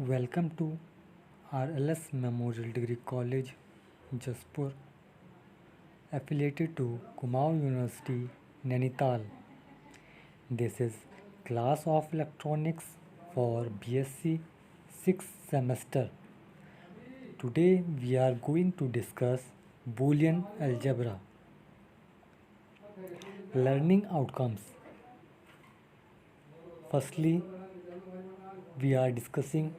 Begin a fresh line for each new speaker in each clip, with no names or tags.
Welcome to RLS Memorial Degree College, Jaspur, affiliated to Kumaon University, Nainital. This is class of electronics for BSc 6th semester. Today we are going to discuss Boolean algebra. Learning outcomes. Firstly, we are discussing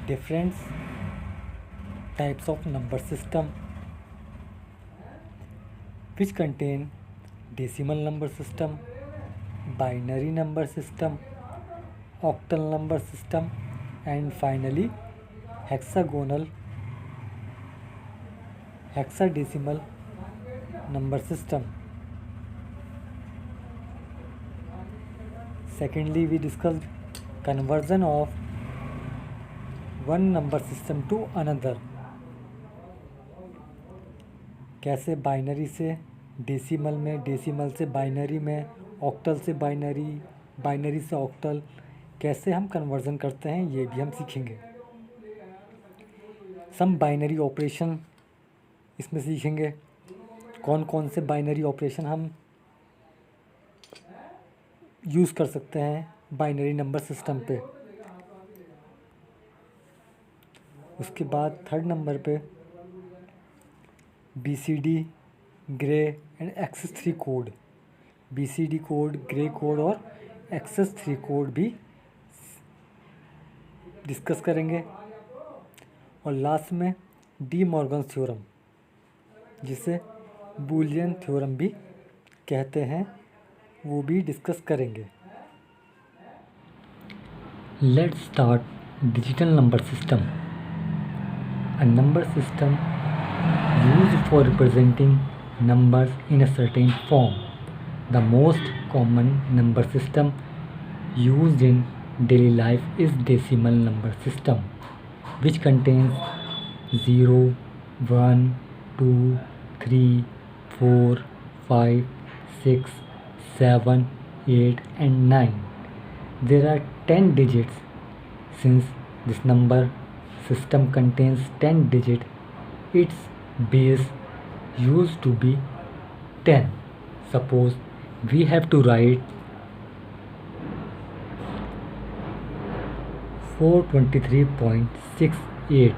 different types of number system which contain decimal number system, binary number system, octal number system, and finally hexadecimal number system. Secondly, we discussed conversion of one number system to another. कैसे binary से decimal में, decimal से binary में, octal से binary, binary से octal कैसे हम conversion करते हैं ये भी हम सीखेंगे. सम बाइनरी ऑपरेशन इसमें सीखेंगे. कौन कौन से बाइनरी ऑपरेशन हम यूज़ कर सकते हैं बाइनरी नंबर सिस्टम पे. उसके बाद थर्ड नंबर पे BCD, Gray and excess 3 code. BCD code, Gray code और एक्सेस 3 कोड भी डिस्कस करेंगे. और लास्ट में डी मॉर्गन थ्योरम, जिसे बूलियन थ्योरम भी कहते हैं, वो भी डिस्कस करेंगे. Let's start digital number system. A number system used for representing numbers in a certain form. The most common number system used in daily life is decimal number system, which contains 0, 1, 2, 3, 4, 5, 6, 7, 8 and 9. There are 10 digits. Since this number system contains 10 digits, its base used to be 10. Suppose we have to write 423.68.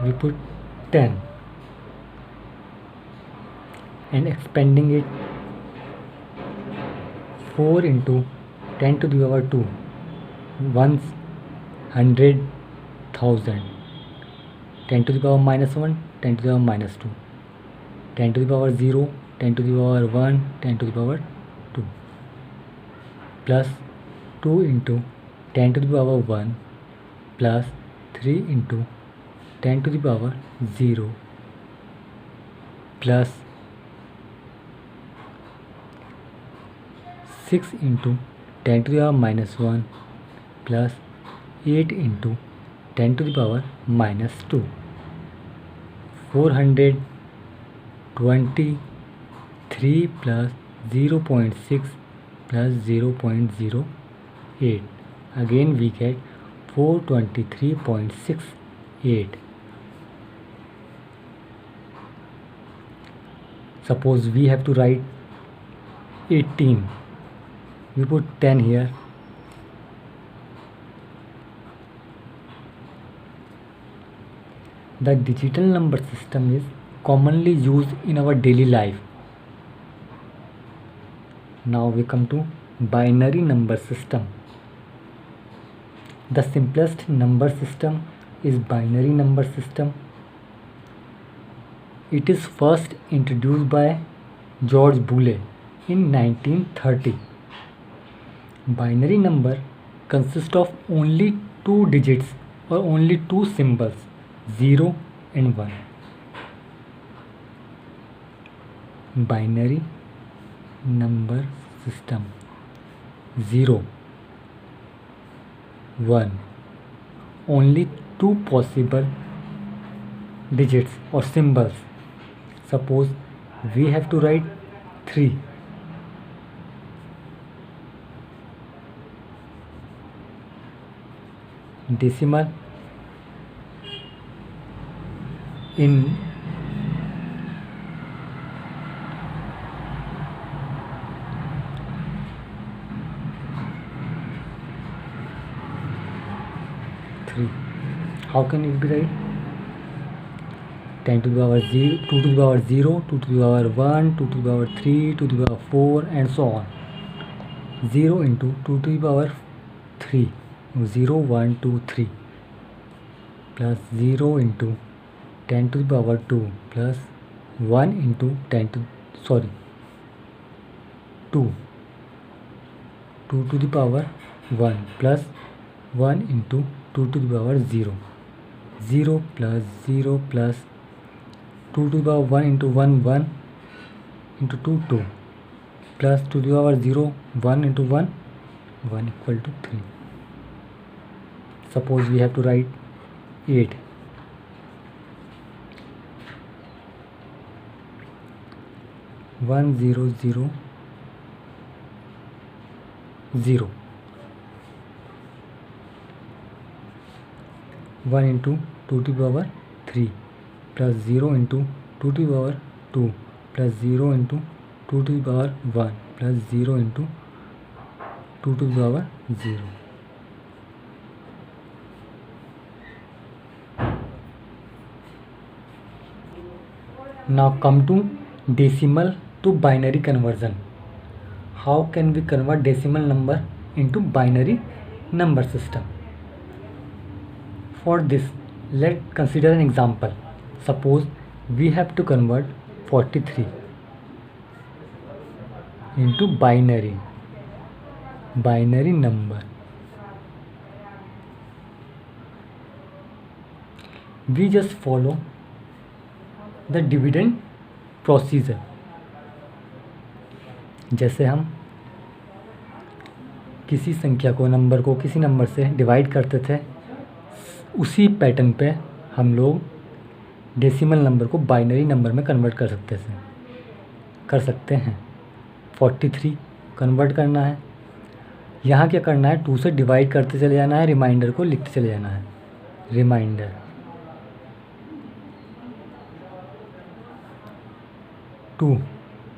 We put 10 and expanding it 4 into 10 to the power 2 once 100,000. 10 to the power minus 1, 10 to the power minus 2, 10 to the power 0, 10 to the power 1, 10 to the power 2, plus 2 into 10 to the power 1 plus 3 into 10 to the power 0 plus 6 into 10 to the power minus 1 plus 8 into 10 to the power minus 2. 423 plus 0.6 plus 0.08. Again we get 423.68. Suppose we have to write 18. We put 10 here. The digital number system is commonly used in our daily life. Now we come to binary number system. The simplest number system is binary number system. It is first introduced by George Boole in 1930. Binary number consists of only 2 digits or only 2 symbols, 0 and 1. Binary number system. 0, 1. Only 2 possible digits or symbols. Suppose we have to write 3. decimal in three. How can it be right? 10 to the power 0, 2 to the power 0, 2 to the power 1, 2 to the power 3, 2 to the power 4, and so on. 0 into 2 to the power 3, 0, 1, 2, 3, plus 0 into 10 to the power 2, plus 1 into 2 to the power 1, plus 1 into 2 to the power 0, 0 plus 0 plus 2 to the power 1 into 1, 1 into 2, 2, plus 2 to the power 0, 1 into 1, 1 equal to 3. Suppose we have to write 8. 1 0 0 0, 1 into 2 to the power 3, plus 0 into 2 to the power 2, plus 0 into 2 to the power 1, plus 0 into 2 to the power 0. Now come to decimal to binary conversion. How can we convert decimal number into binary number system? For this, let's consider an example. Suppose we have to convert 43 into binary number. We just follow the dividend procedure. जैसे हम किसी संख्या को number को किसी number से divide करते थे, उसी पैटर्न पे हम लोग डेसिमल नंबर को बाइनरी नंबर में कन्वर्ट कर सकते हैं. 43 कन्वर्ट करना है, यहाँ क्या करना है, 2 से डिवाइड करते चले जाना है, रिमाइंडर को लिखते चले जाना है. रिमाइंडर 2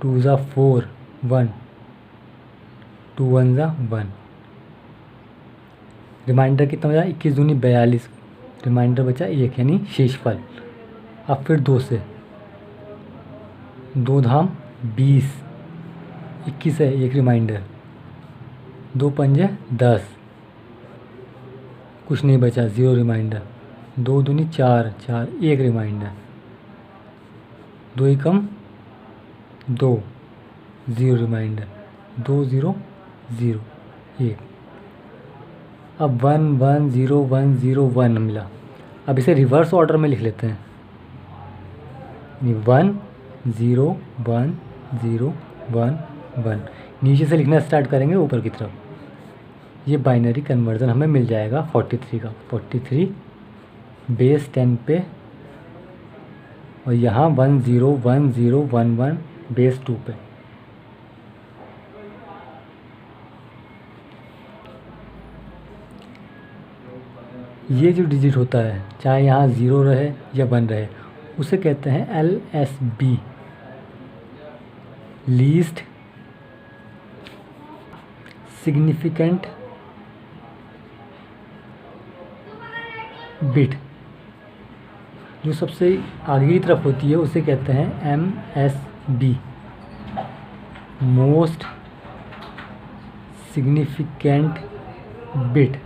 2 ज़ा 4, 1 2 1 ज़ा 1. रिमाइंडर कितना बचा, 21 दूनी 42. रिमाइंडर बचा 1 यानी शेषफल. अब फिर 2 से 2 धाम 20, 21 है 1 रिमाइंडर, 2 पंजे 10, कुछ नहीं बचा 0 रिमाइंडर. 2 दूनी 4, 4 1 रिमाइंडर, 2 एकम 2 0 रिमाइंडर, 2 0 0 1. अब 1 1 0 1 0 1 मिला. अब इसे रिवर्स ऑर्डर में लिख लेते हैं. 1 0 1 0 1 1. नीचे से लिखना स्टार्ट करेंगे ऊपर की तरफ. ये बाइनरी कन्वर्जन हमें मिल जाएगा 43 का. 43 बेस 10 पे, और यहाँ 1 0 1 0 1 1 बेस 2 पे. ये जो डिजिट होता है, चाहे यहाँ 0 रहे या 1 रहे, उसे कहते हैं LSB, लीस्ट सिग्निफिकेंट बिट. जो सबसे आगे की तरफ होती है उसे कहते हैं MSB, मोस्ट सिग्निफिकेंट बिट.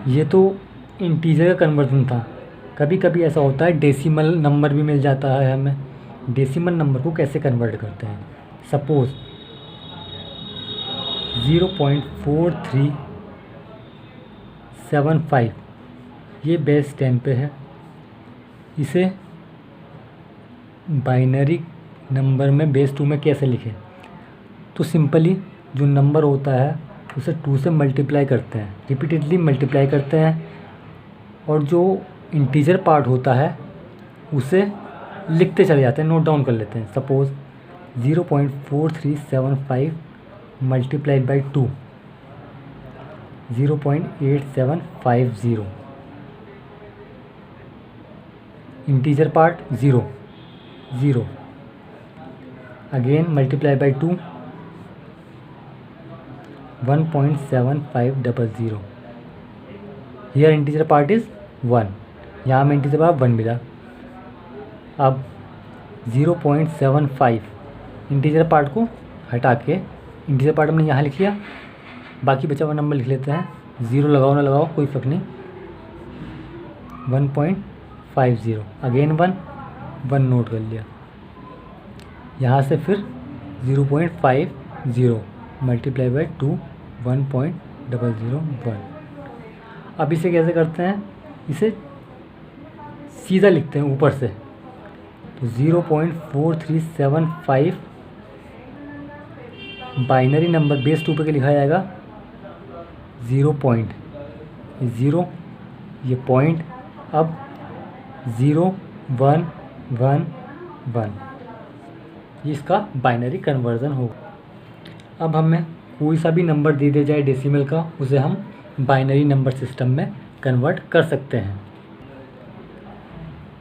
ये तो इंटीजर का कन्वर्जन था. कभी कभी ऐसा होता है डेसिमल नंबर भी मिल जाता है हमें. डेसिमल नंबर को कैसे कन्वर्ट करते हैं, सपोज 0.4375 ये बेस 10 पे है. इसे बाइनरी नंबर में बेस 2 में कैसे लिखें, तो सिंपली जो नंबर होता है उसे 2 से मल्टीप्लाई करते हैं, रिपीटेडली मल्टीप्लाई करते हैं, और जो इंटीजर पार्ट होता है उसे लिखते चले जाते हैं, नोट डाउन कर लेते हैं. Suppose 0.4375 multiplied by 2, 0.8750. Integer part 0. Again multiply by 2, 1.7500. Here integer part is 1. यहाँ में इंटीजर पार्ट 1 मिला. अब 0.75 इंटीजर पार्ट को हटा के इंटीजर पार्ट हमने यहाँ लिख लिया. बाकी बचा हुआ नंबर लिख लेते हैं. 0 लगाओ ना लगाओ कोई फ़र्क नहीं. 1.50. अगेन 1 नोट कर लिया. यहाँ से फिर 0.50 मल्टीप्लाई बाई 2, 1.001. अब इसे कैसे करते हैं? इसे सीधा लिखते हैं ऊपर से. तो 0.4375 बाइनरी नंबर बेस 2 पे लिखा जाएगा. 0. ये पॉइंट. अब 0, 1, 1, 1. ये इसका बाइनरी कन्वर्ज़न होगा. अब हमें कोई सा भी नंबर दे दिया जाए डेसिमल का, उसे हम बाइनरी नंबर सिस्टम में कन्वर्ट कर सकते हैं.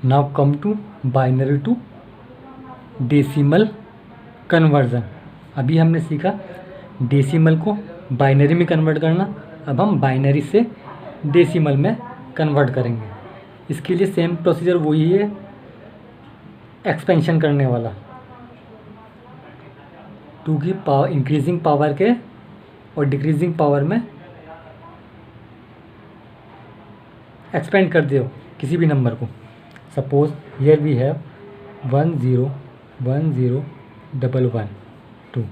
Now come to binary to decimal conversion. अभी हमने सीखा डेसिमल को बाइनरी में कन्वर्ट करना. अब हम बाइनरी से डेसिमल में कन्वर्ट करेंगे. इसके लिए सेम प्रोसीजर वही है, एक्सपेंशन करने वाला. 2 की पावर इंक्रीजिंग पावर के और डिक्रीजिंग पावर में एक्सपेंड कर दो किसी भी नंबर को. Suppose here we have 10101112.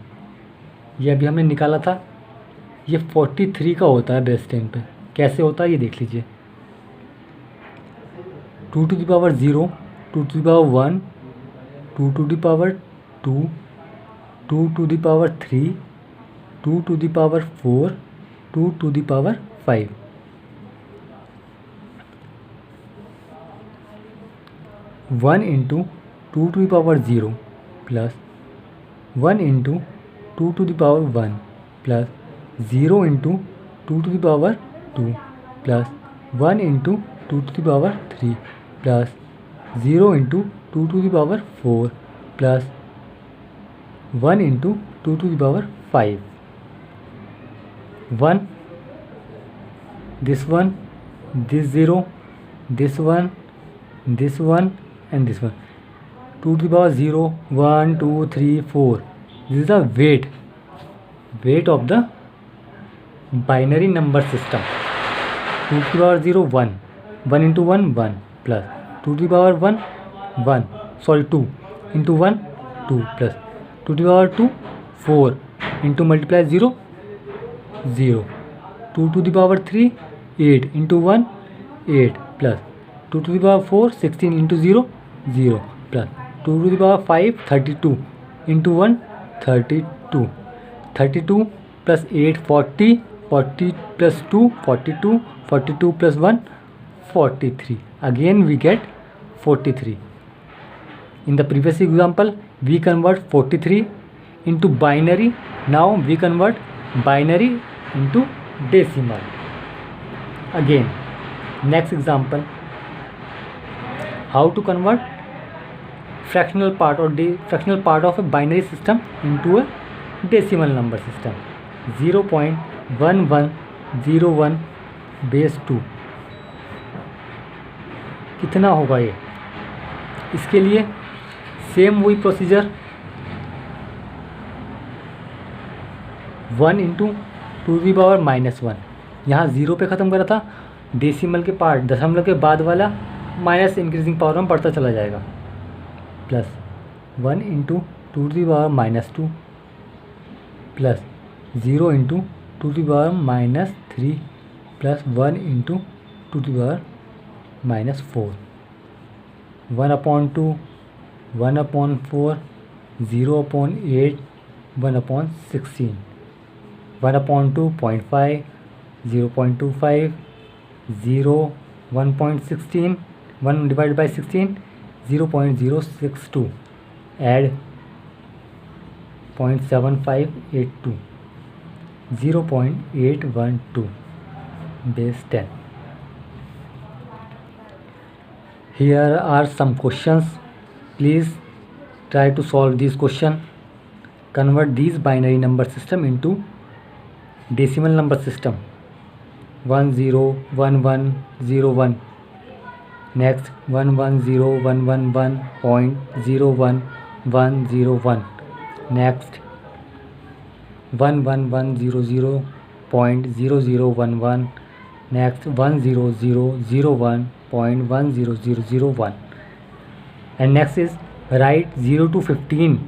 ये अभी हमने निकाला था. ये 43 का होता है बेस 10 पे. कैसे होता है ये देख लीजिए. 2 to the power 0, 2 to the power 1, 2 to the power 2, 2 to the power 3, 2 to the power 4, 2 to the power 5. 1 into 2 to the power 0 plus 1 into 2 to the power 1 plus 0 into 2 to the power 2 plus 1 into 2 to the power 3 plus 0 into 2 to the power 4 plus 1 into 2 to the power 5. 1, this 1, this 0, this 1, this 1 and this 1. 2 to the power 0, 1, 2, 3, 4. This is the weight of the binary number system. 2 to the power 0, 1. 1 into 1, 1 plus 2 to the power 1, 1. Sorry, 2 into 1, 2 plus 2 to the power 2, 4 into multiply 0, 0. 2 to the power 3, 8 into 1, 8 plus 2 to the power 4, 16 into 0, 0 plus 2 to the power 5, 32 into 1, 32. 32 plus 8, 40, 40 plus 2, 42, 42 plus 1, 43. Again we get 43. In the previous example we convert 43 into binary. Now we convert binary into decimal. Again next example, how to convert fractional part or fractional part of a binary system into a decimal number system. 0.1101 base 2 कितना होगा ये? इसके लिए same वही procedure. 1 into 2 to the power -1. यहाँ 0 पे ख़त्म करा था. डेसिमल के पार्ट दशमलव के बाद वाला माइनस इंक्रीजिंग पावर में बढ़ता चला जाएगा. Plus 1 into 2 to the power -2 plus 0 into 2 to the power -3 plus 1 into 2 to the power -4. 1/2, 1/4, 0/8, 1/16. 1/2, 0.5, 0.25, 0, 1.16, 1 divided by 16, 0.062. Add 0.7582, 0.812. base 10. Here are some questions. Please try to solve these questions. Convert these binary number system into decimal number system. 101101. Next 110111.01101. Next 11100.0011. Next 10001.10001. And next is write 0 to 15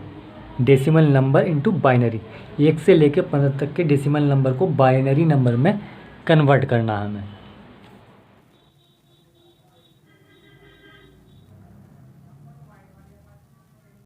decimal number into binary. 1 से लेकर 15 तक के decimal number को binary number में convert करना हमें.